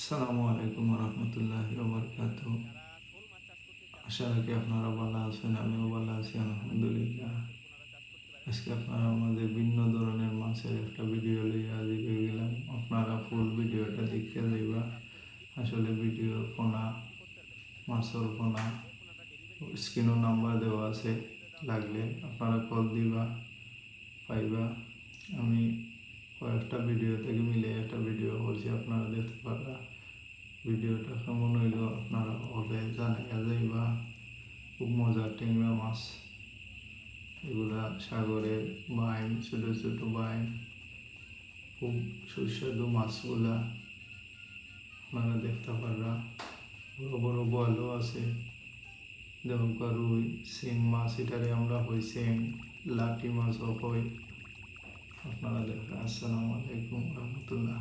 আসসালামু আলাইকুম রহমতুল্লাহি ওয়া আশা রাখি আপনারা ভালো আছেন, আমিও ভালো আছি আলহামদুলিল্লাহ। আজকে আপনারা আমাদের ভিন্ন ধরনের মাছের একটা ভিডিও লিয়ে হাজির হয়ে গেলাম। আপনারা ফুল ভিডিওটা দেখতে যাইবা। আসলে ভিডিওর পোনা মাছের পোনা স্ক্রিনও নাম্বার দেওয়া আছে, লাগলে আপনারা কল দিবা পাইবা। আমি কয়েকটা ভিডিও থেকে মিলে একটা ভিডিও করছি, আপনারা দেখতে পারবা। ভিডিওটা কেমন হইল আপনারা হবে জানাইয়া যাইবা। খুব মজার ট্যাংরা মাছ, এগুলা সাগরের বাইন, ছোট ছোট বাইন, খুব সুস্বাদু মাছগুলা আপনারা দেখতে পারবা। বড় বড় বোয়ালও আছে, দেওকা রুই, শিং মাছ, এটারে আমরা হই শিং, লাঠি মাছও হই। আপনারা দেখবেন। আসসালামু আলাইকুম রহমতুল্লাহ।